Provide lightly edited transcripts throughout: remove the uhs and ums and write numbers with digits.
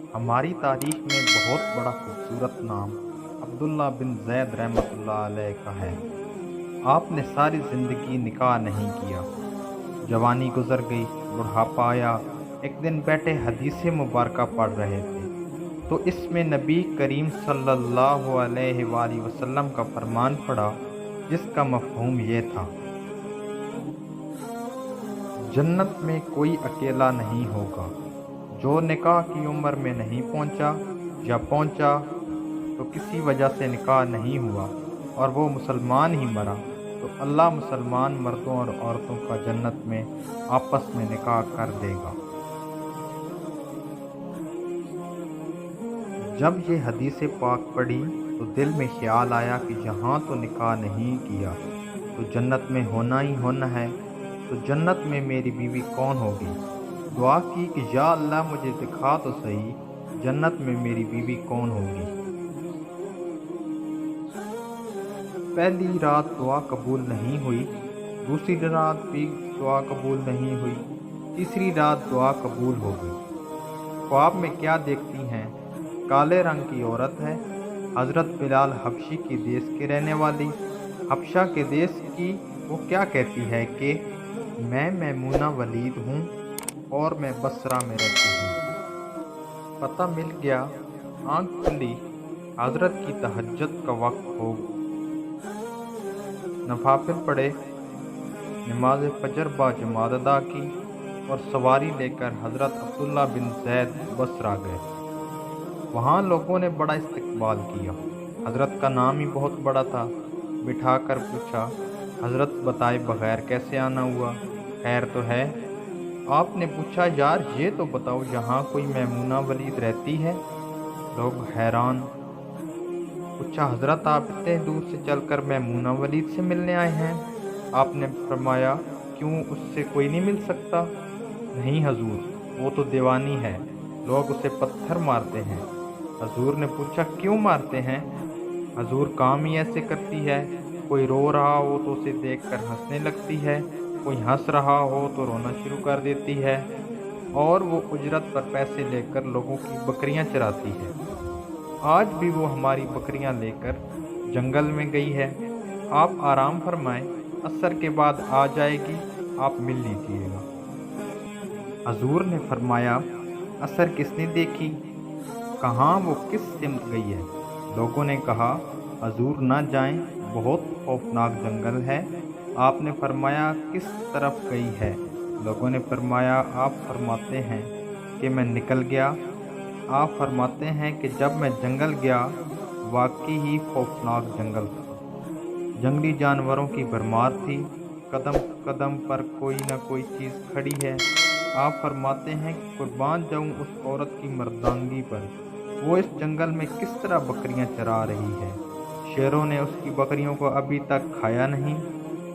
हमारी तारीख में बहुत बड़ा खूबसूरत नाम अब्दुल्ला बिन जैद रहमतुल्लाह अलैह का है। आपने सारी ज़िंदगी निकाह नहीं किया। जवानी गुजर गई, बुढ़ापा आया। एक दिन बैठे हदीस मुबारका पढ़ रहे थे तो इसमें नबी करीम सल्लल्लाहु अलैहि वसल्लम का फरमान पड़ा, जिसका मफ़हूम ये था, जन्नत में कोई अकेला नहीं होगा। जो निकाह की उम्र में नहीं पहुंचा या पहुंचा तो किसी वजह से निकाह नहीं हुआ और वो मुसलमान ही मरा, तो अल्लाह मुसलमान मर्दों और औरतों का जन्नत में आपस में निकाह कर देगा। जब ये हदीस पाक पढ़ी तो दिल में ख्याल आया कि यहाँ तो निकाह नहीं किया तो जन्नत में होना ही होना है, तो जन्नत में मेरी बीवी कौन होगी। दुआ की कि या अल्लाह मुझे दिखा तो सही, जन्नत में मेरी बीवी कौन होगी। पहली रात दुआ कबूल नहीं हुई, दूसरी रात भी दुआ कबूल नहीं हुई, तीसरी रात दुआ कबूल हो गई। ख्वाब में क्या देखती हैं? काले रंग की औरत है, हज़रत बिलाल हबशी के देश के रहने वाली, हबशा के देश की। वो क्या कहती है कि मैं मैमूना वलीद हूँ और मैं बसरा में रहती हूँ। पता मिल गया, आँख खुली, हज़रत की तहज्जुद का वक्त हो। नफाफिल पढ़े, नमाज फजर बाजमात अदा की और सवारी लेकर हज़रत अब्दुल्ला बिन जैद बसरा गए। वहाँ लोगों ने बड़ा इस्तकबाल किया। हज़रत का नाम ही बहुत बड़ा था। बिठाकर पूछा, हज़रत बताए बगैर कैसे आना हुआ? खैर तो है? आपने पूछा, यार ये तो बताओ, यहाँ कोई मैमूना वलीद रहती है? लोग हैरान। पूछा, हज़रत आप इतने दूर से चलकर मैमूना वलीद से मिलने आए हैं? आपने फरमाया, क्यों, उससे कोई नहीं मिल सकता? नहीं हजूर, वो तो दीवानी है, लोग उसे पत्थर मारते हैं। हजूर ने पूछा, क्यों मारते हैं? हजूर काम ही ऐसे करती है, कोई रो रहा हो तो उसे देखकर हंसने लगती है, कोई हंस रहा हो तो रोना शुरू कर देती है, और वो उजरत पर पैसे लेकर लोगों की बकरियां चराती है। आज भी वो हमारी बकरियां लेकर जंगल में गई है। आप आराम फरमाएं, असर के बाद आ जाएगी, आप मिल लीजिएगा। हजूर ने फरमाया, असर किसने देखी? कहाँ, वो किस सिमत गई है? लोगों ने कहा, हजूर ना जाएं, बहुत खौफनाक जंगल है। आपने फरमाया, किस तरफ गई है? लोगों ने फरमाया, आप फरमाते हैं कि मैं निकल गया। आप फरमाते हैं कि जब मैं जंगल गया, वाकई ही खौफनाक जंगल था। जंगली जानवरों की भरमार थी, कदम कदम पर कोई न कोई चीज़ खड़ी है। आप फरमाते हैं कि कुर्बान जाऊं उस औरत की मर्दांगी पर, वो इस जंगल में किस तरह बकरियां चरा रही है। शेरों ने उसकी बकरियों को अभी तक खाया नहीं।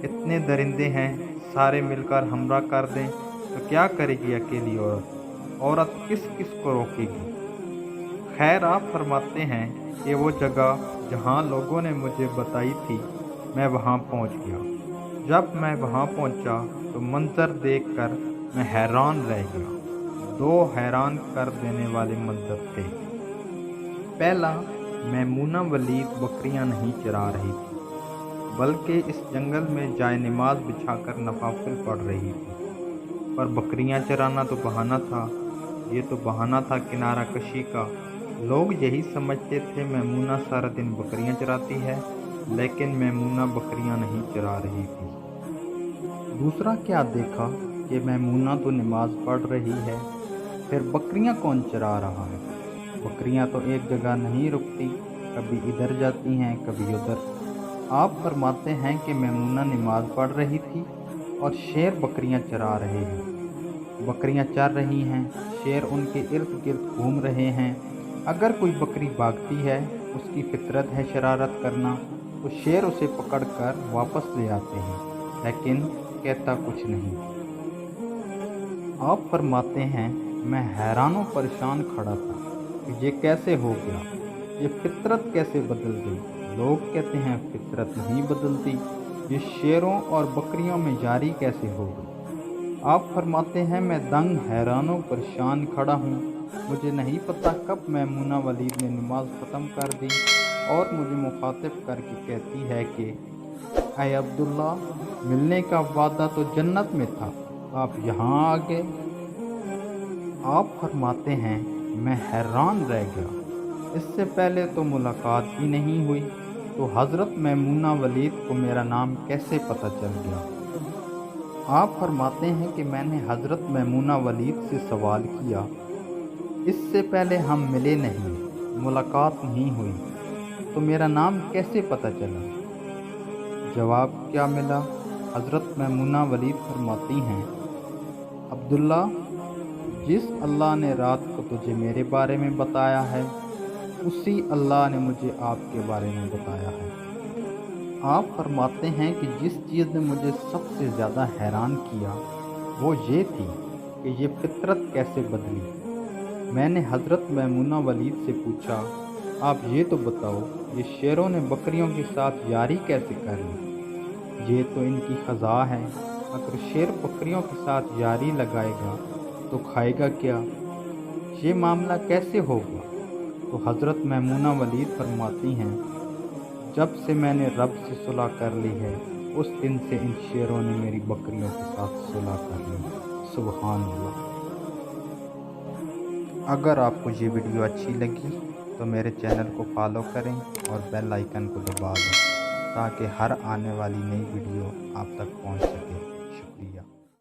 इतने दरिंदे हैं, सारे मिलकर हमला कर दें तो क्या करेगी अकेली औरत? औरत किस किस को रोकेगी? खैर, आप फरमाते हैं कि वो जगह जहाँ लोगों ने मुझे बताई थी, मैं वहाँ पहुँच गया। जब मैं वहाँ पहुँचा तो मंजर देखकर मैं हैरान रह गया। दो हैरान कर देने वाले मंजर थे। पहला, मैमूना वलीद बकरियां नहीं चरा रही थी, बल्कि इस जंगल में जाए नमाज बिछाकर नफाफिल पढ़ रही थी। पर बकरियां चराना तो बहाना था। ये तो बहाना था किनारा कशी का। लोग यही समझते थे मैमूना सारा दिन बकरियां चराती है, लेकिन मैमूना बकरियां नहीं चरा रही थी। दूसरा क्या देखा कि मैमूना तो नमाज पढ़ रही है, फिर बकरियां कौन चरा रहा है? बकरियां तो एक जगह नहीं रुकती, कभी इधर जाती हैं कभी उधर। आप फरमाते हैं कि मैमूना नमाज पढ़ रही थी और शेर बकरियां चरा रहे हैं। बकरियां चर रही हैं, शेर उनके इर्द गिर्द घूम रहे हैं। अगर कोई बकरी भागती है, उसकी फितरत है शरारत करना, तो शेर उसे पकड़कर वापस ले आते हैं, लेकिन कहता कुछ नहीं। आप फरमाते हैं, मैं हैरान व परेशान खड़ा था कि ये कैसे हो गया, ये फितरत कैसे बदल गई। लोग कहते हैं फितरत नहीं बदलती, ये शेरों और बकरियों में जारी कैसे हो गई। آپ فرماتے ہیں میں دنگ حیران و پریشان کھڑا ہوں، مجھے نہیں پتہ کب میمونہ ولید نے نماز ختم کر دی اور مجھے مخاطب کر کے کہتی ہے کہ اے عبداللہ، ملنے کا وعدہ تو جنت میں تھا، آپ یہاں آ گئے۔ آپ فرماتے ہیں میں حیران رہ گیا، اس سے پہلے تو ملاقات بھی نہیں ہوئی، تو حضرت میمونہ ولید کو میرا نام کیسے پتہ چل گیا؟ آپ فرماتے ہیں کہ میں نے حضرت میمونہ ولید سے سوال کیا، اس سے پہلے ہم ملے نہیں، ملاقات نہیں ہوئی، تو میرا نام کیسے پتہ چلا؟ جواب کیا ملا؟ حضرت میمونہ ولید فرماتی ہیں عبداللہ، جس اللہ نے رات کو تجھے میرے بارے میں بتایا ہے، اسی اللہ نے مجھے آپ کے بارے میں بتایا ہے۔ آپ فرماتے ہیں کہ جس چیز نے مجھے سب سے زیادہ حیران کیا وہ یہ تھی کہ یہ فطرت کیسے بدلی۔ میں نے حضرت میمونہ ولید سے پوچھا، آپ یہ تو بتاؤ، یہ شیروں نے بکریوں کے ساتھ یاری کیسے کر لی؟ یہ تو ان کی خزاں ہے، اگر شیر بکریوں کے ساتھ یاری لگائے گا تو کھائے گا کیا؟ یہ معاملہ کیسے ہوگا؟ تو حضرت میمونہ ولید فرماتی ہیں جب سے میں نے رب سے صلح کر لی ہے، اس دن سے ان شیروں نے میری بکریوں کے ساتھ صلح کر لی۔ سبحان اللہ۔ اگر آپ کو یہ ویڈیو اچھی لگی تو میرے چینل کو فالو کریں اور بیل آئیکن کو دبا دیں تاکہ ہر آنے والی نئی ویڈیو آپ تک پہنچ سکے۔